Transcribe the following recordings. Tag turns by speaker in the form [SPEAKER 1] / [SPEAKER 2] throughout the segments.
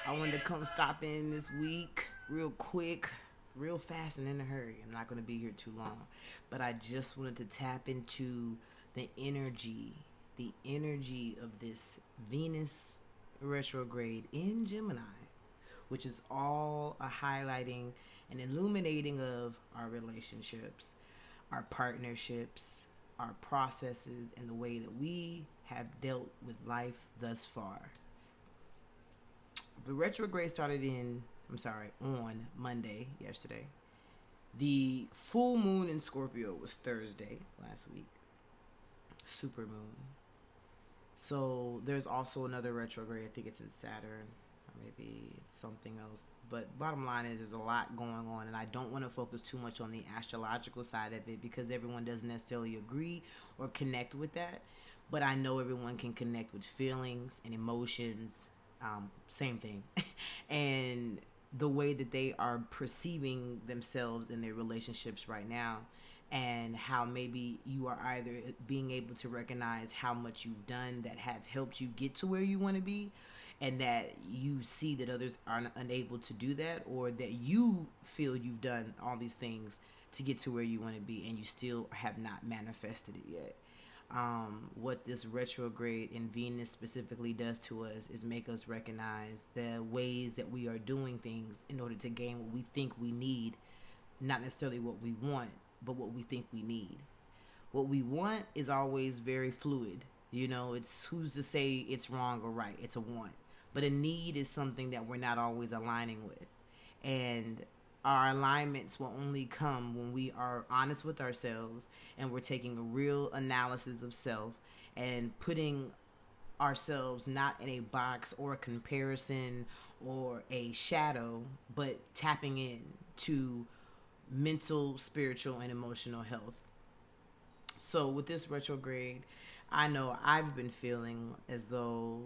[SPEAKER 1] I wanted to come stop in this week real quick, real fast and in a hurry. I'm not going to be here too long. But I just wanted to tap into the energy of this Venus retrograde in Gemini, which is all a highlighting and illuminating of our relationships, our partnerships, our processes, and the way that we have dealt with life thus far. The retrograde started on Monday, yesterday. The full moon in Scorpio was Thursday last week. Super moon. So there's also another retrograde. I think it's in Saturn, or maybe it's something else. But bottom line is, there's a lot going on, and I don't want to focus too much on the astrological side of it because everyone doesn't necessarily agree or connect with that. But I know everyone can connect with feelings and emotions, same thing, and the way that they are perceiving themselves in their relationships right now, and how maybe you are either being able to recognize how much you've done that has helped you get to where you want to be, and that you see that others are unable to do that, or that you feel you've done all these things to get to where you want to be and you still have not manifested it yet. What this retrograde in Venus specifically does to us is make us recognize the ways that we are doing things in order to gain what we think we need, not necessarily what we want, but what we think we need. What we want is always very fluid. It's who's to say it's wrong or right. It's a want. But a need is something that we're not always aligning with. And our alignments will only come when we are honest with ourselves and we're taking a real analysis of self and putting ourselves not in a box or a comparison or a shadow, but tapping in to mental, spiritual, and emotional health. So with this retrograde, I know I've been feeling as though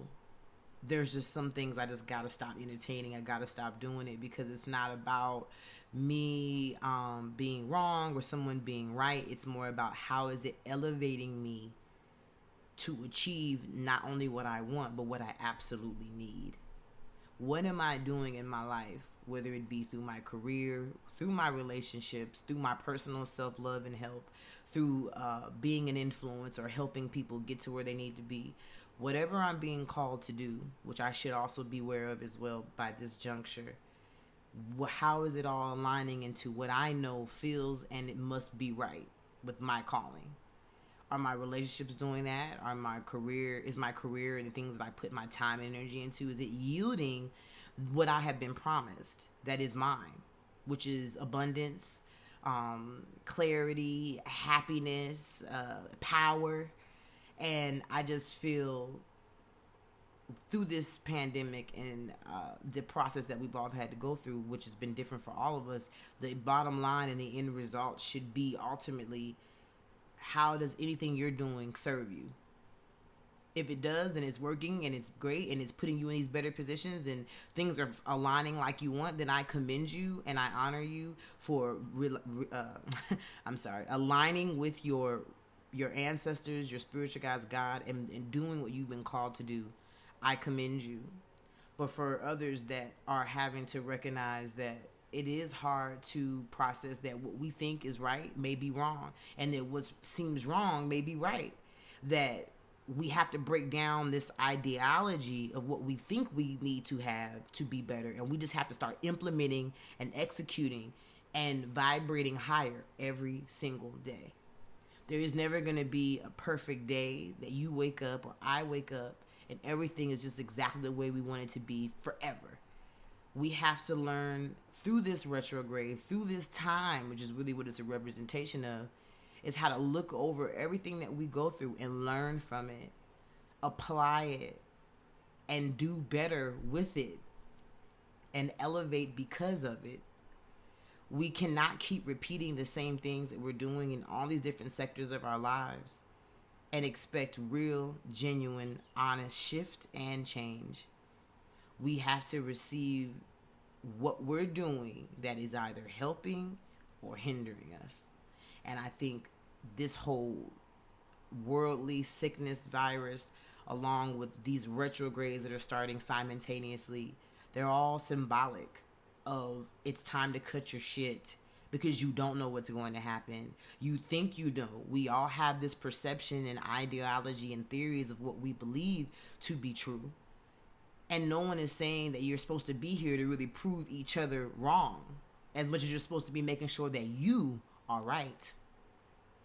[SPEAKER 1] there's just some things I just gotta stop entertaining. I gotta stop doing it because it's not about me being wrong or someone being right. It's more about how is it elevating me to achieve not only what I want, but what I absolutely need. What am I doing in my life, whether it be through my career, through my relationships, through my personal self-love and help, through being an influence or helping people get to where they need to be. Whatever I'm being called to do, which I should also be aware of as well by this juncture, how is it all aligning into what I know feels and it must be right with my calling? Are my relationships doing that? Is my career and the things that I put my time and energy into, is it yielding what I have been promised that is mine, which is abundance, clarity, happiness, power? And I just feel through this pandemic and the process that we've all had to go through, which has been different for all of us, the bottom line and the end result should be ultimately, how does anything you're doing serve you? If it does and it's working and it's great and it's putting you in these better positions and things are aligning like you want, then I commend you and I honor you for aligning with your ancestors, your spiritual guides, God, and doing what you've been called to do. I commend you. But for others that are having to recognize that it is hard to process that what we think is right may be wrong, and that what seems wrong may be right, that we have to break down this ideology of what we think we need to have to be better, and we just have to start implementing and executing and vibrating higher every single day. There is never going to be a perfect day that you wake up or I wake up and everything is just exactly the way we want it to be forever. We have to learn through this retrograde, through this time, which is really what it's a representation of, is how to look over everything that we go through and learn from it, apply it, and do better with it, and elevate because of it. We cannot keep repeating the same things that we're doing in all these different sectors of our lives and expect real, genuine, honest shift and change. We have to receive what we're doing that is either helping or hindering us. And I think this whole worldly sickness virus, along with these retrogrades that are starting simultaneously, they're all symbolic of it's time to cut your shit because you don't know what's going to happen. You think you know. We all have this perception and ideology and theories of what we believe to be true. And no one is saying that you're supposed to be here to really prove each other wrong, as much as you're supposed to be making sure that you are right.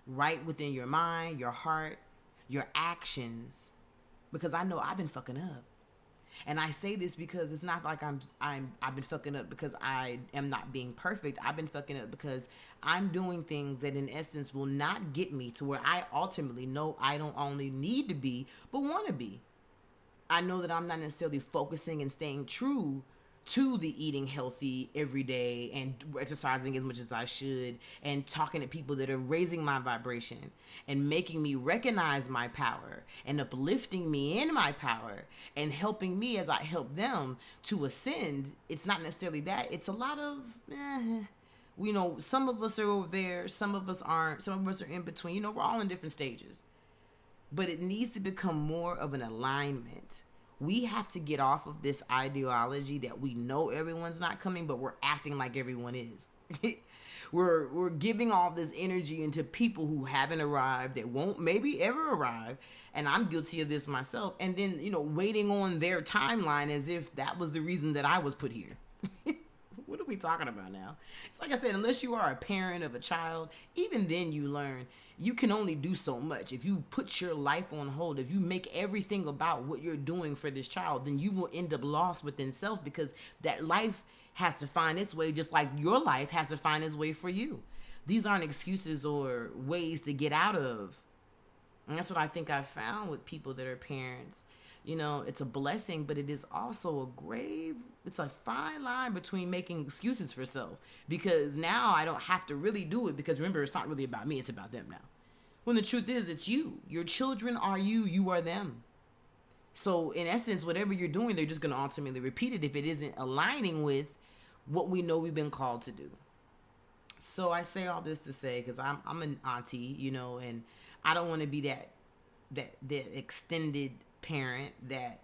[SPEAKER 1] Right within your mind, your heart, your actions. Because I know I've been fucking up. And I say this because it's not like I've been fucking up because I am not being perfect. I've been fucking up because I'm doing things that in essence will not get me to where I ultimately know I don't only need to be, but want to be. I know that I'm not necessarily focusing and staying true to the eating healthy every day and exercising as much as I should and talking to people that are raising my vibration and making me recognize my power and uplifting me in my power and helping me as I help them to ascend. It's not necessarily that. It's a lot of, some of us are over there, some of us aren't, some of us are in between. We're all in different stages. But it needs to become more of an alignment. We have to get off of this ideology that we know everyone's not coming, but we're acting like everyone is. We're giving all this energy into people who haven't arrived, that won't maybe ever arrive, and I'm guilty of this myself. And then, waiting on their timeline as if that was the reason that I was put here. What are we talking about now? It's like I said, unless you are a parent of a child, even then you learn you can only do so much. If you put your life on hold, if you make everything about what you're doing for this child, then you will end up lost within self, because that life has to find its way just like your life has to find its way for you. These aren't excuses or ways to get out of. And that's what I think I've found with people that are parents. It's a blessing, but it is also it's a fine line between making excuses for self, because now I don't have to really do it, because remember, it's not really about me, it's about them now. When the truth is, it's you. Your children are you, you are them. So in essence, whatever you're doing, they're just going to ultimately repeat it if it isn't aligning with what we know we've been called to do. So I say all this to say, because I'm an auntie, and I don't want to be that extended parent that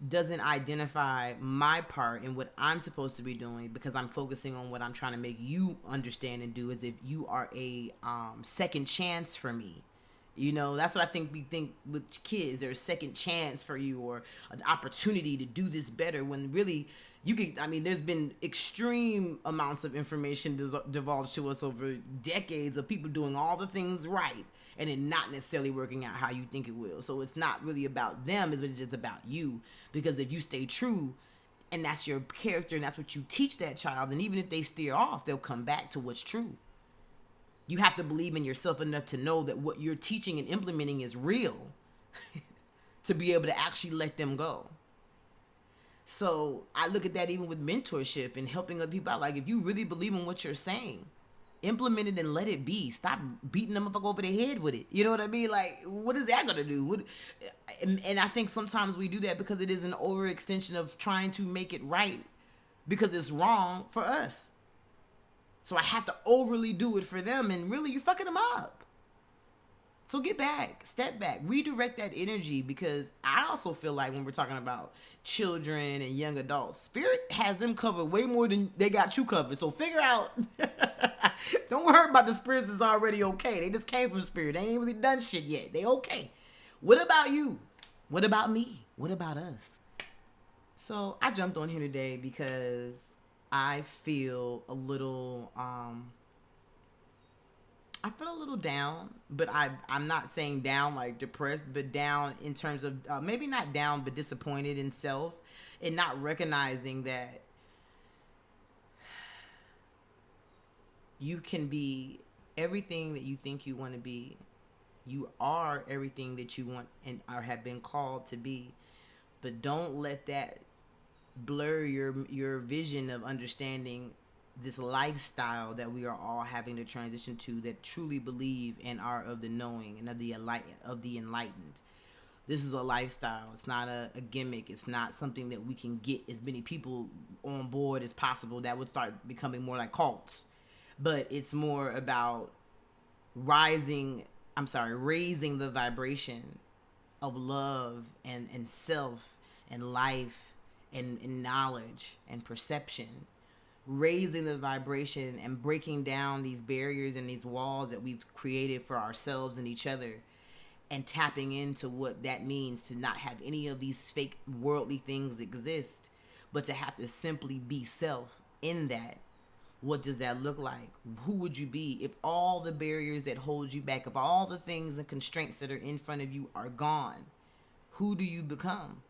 [SPEAKER 1] doesn't identify my part in what I'm supposed to be doing, because I'm focusing on what I'm trying to make you understand and do, as if you are a second chance for me. That's what I think we think with kids. There's a second chance for you, or an opportunity to do this better, when really there's been extreme amounts of information divulged to us over decades of people doing all the things right and it not necessarily working out how you think it will. So it's not really about them, it's just about you. Because if you stay true, and that's your character, and that's what you teach that child, and even if they steer off, they'll come back to what's true. You have to believe in yourself enough to know that what you're teaching and implementing is real to be able to actually let them go. So I look at that even with mentorship and helping other people out. Like, if you really believe in what you're saying, implement it and let it be. Stop beating them up over the head with it. You know what I mean? Like, what is that going to do? And I think sometimes we do that because it is an overextension of trying to make it right because it's wrong for us. So I have to overly do it for them, and really you're fucking them up. So get back, step back, redirect that energy, because I also feel like when we're talking about children and young adults, Spirit has them covered way more than they got you covered. So figure out, don't worry about the spirits is already okay. They just came from Spirit. They ain't really done shit yet. They okay. What about you? What about me? What about us? So I jumped on here today because I feel a little, I feel a little down, but I'm not saying down like depressed, but down in terms of maybe not down, but disappointed in self, and not recognizing that you can be everything that you think you want to be. You are everything that you want and or have been called to be, but don't let that blur your vision of understanding this lifestyle that we are all having to transition to, that truly believe and are of the knowing and of the enlightened. This is a lifestyle. It's not a gimmick. It's not something that we can get as many people on board as possible. That would start becoming more like cults. But it's more about raising the vibration of love and self and life and knowledge and perception, raising the vibration and breaking down these barriers and these walls that we've created for ourselves and each other, and tapping into what that means to not have any of these fake worldly things exist, but to have to simply be self in that. What does that look like? Who would you be if all the barriers that hold you back, if all the things and constraints that are in front of you are gone? Who do you become?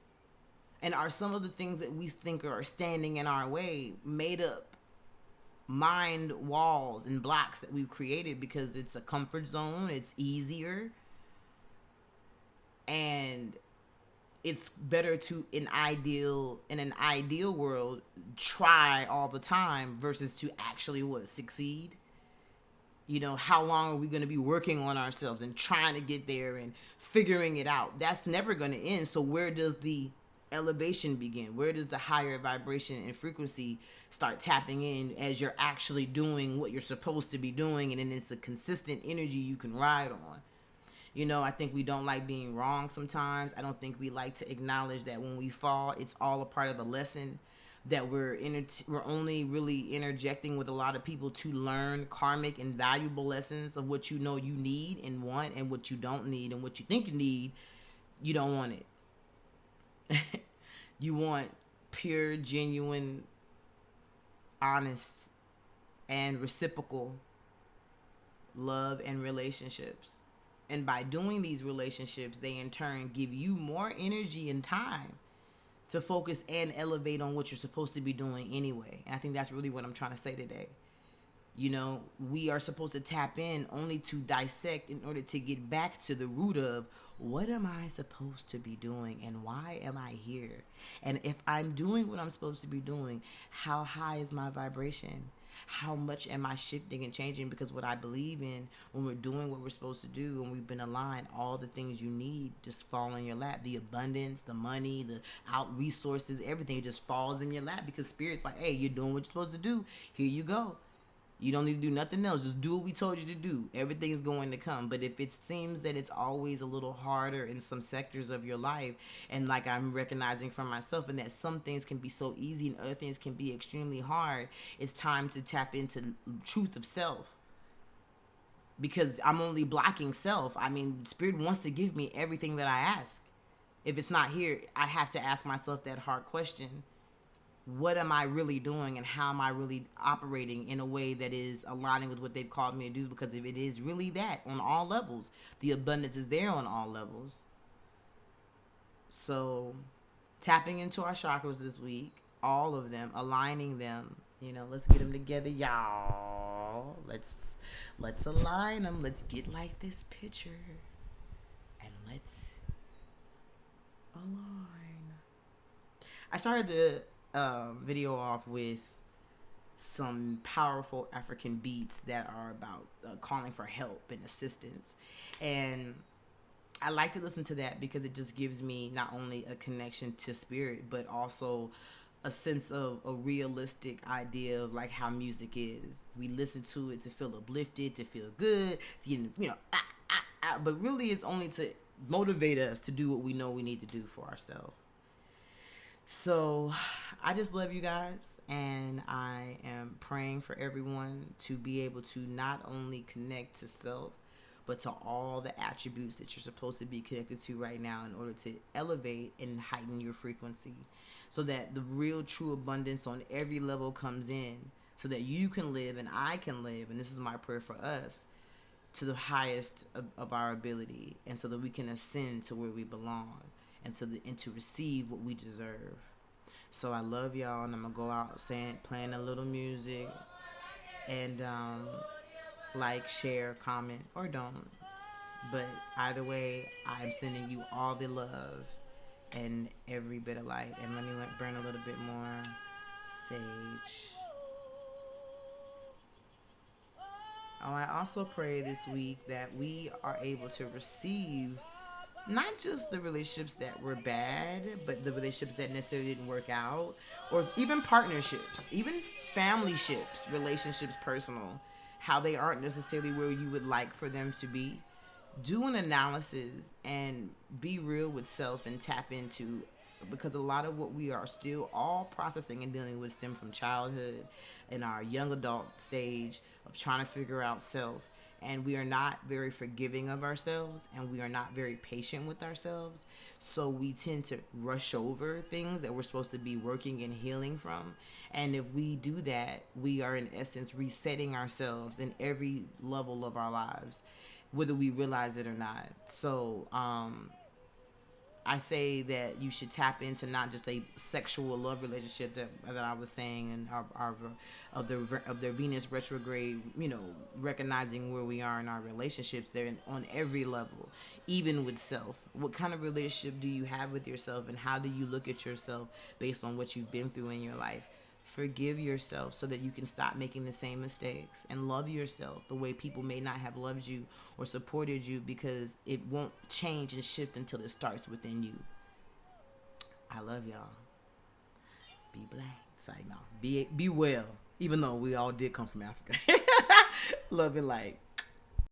[SPEAKER 1] And are some of the things that we think are standing in our way made up mind walls and blocks that we've created because it's a comfort zone, it's easier, and it's better to in an ideal world try all the time versus to actually succeed. How long are we going to be working on ourselves and trying to get there and figuring it out? That's never going to end. So where does the elevation begin? Where does the higher vibration and frequency start tapping in as you're actually doing what you're supposed to be doing, and then it's a consistent energy you can ride on? I think we don't like being wrong sometimes. I don't think we like to acknowledge that when we fall, it's all a part of a lesson that we're only really interjecting with a lot of people to learn karmic and valuable lessons of what you need and want, and what you don't need, and what you think you need, you don't want it. You want pure, genuine, honest, and reciprocal love and relationships. And by doing these relationships, they in turn give you more energy and time to focus and elevate on what you're supposed to be doing anyway. And I think that's really what I'm trying to say today. We are supposed to tap in only to dissect in order to get back to the root of what am I supposed to be doing and why am I here? And if I'm doing what I'm supposed to be doing, how high is my vibration? How much am I shifting and changing? Because what I believe in, when we're doing what we're supposed to do and we've been aligned, all the things you need just fall in your lap. The abundance, the money, the out resources, everything just falls in your lap because Spirit's like, hey, you're doing what you're supposed to do. Here you go. You don't need to do nothing else. Just do what we told you to do. Everything is going to come. But if it seems that it's always a little harder in some sectors of your life, and like I'm recognizing for myself, and that some things can be so easy and other things can be extremely hard, it's time to tap into truth of self. Because I'm only blocking self. I mean, Spirit wants to give me everything that I ask. If it's not here, I have to ask myself that hard question. What am I really doing, and how am I really operating in a way that is aligning with what they've called me to do? Because if it is really that on all levels, the abundance is there on all levels. So tapping into our chakras this week, all of them, aligning them, let's get them together, y'all. Let's align them. Let's get like this picture and let's align. I started the video off with some powerful African beats that are about calling for help and assistance, and I like to listen to that because it just gives me not only a connection to Spirit, but also a sense of a realistic idea of like how music is. We listen to it to feel uplifted, to feel good, but really it's only to motivate us to do what we know we need to do for ourselves. So I just love you guys, and I am praying for everyone to be able to not only connect to self, but to all the attributes that you're supposed to be connected to right now in order to elevate and heighten your frequency, so that the real true abundance on every level comes in, so that you can live and I can live, and this is my prayer for us, to the highest of our ability, and so that we can ascend to where we belong, and to receive what we deserve. So I love y'all, and I'm gonna go out playing a little music, and like, share, comment, or don't. But either way, I'm sending you all the love and every bit of light. And let me burn a little bit more sage. Oh, I also pray this week that we are able to receive not just the relationships that were bad, but the relationships that necessarily didn't work out, or even partnerships, even family ships, relationships, personal, how they aren't necessarily where you would like for them to be. do an analysis and be real with self and tap into, because a lot of what we are still all processing and dealing with stem from childhood and our young adult stage of trying to figure out self, and we are not very forgiving of ourselves, and we are not very patient with ourselves, so we tend to rush over things that we're supposed to be working and healing from. And if we do that, we are in essence resetting ourselves in every level of our lives, whether we realize it or not. So I say that you should tap into not just a sexual love relationship that I was saying, and our of the Venus retrograde, recognizing where we are in our relationships there, on every level, even with self. What kind of relationship do you have with yourself, and how do you look at yourself based on what you've been through in your life? Forgive yourself so that you can stop making the same mistakes, and love yourself the way people may not have loved you or supported you, because it won't change and shift until it starts within you. I love y'all. Be black. It's like, no. Be well. Even though we all did come from Africa. Love and light.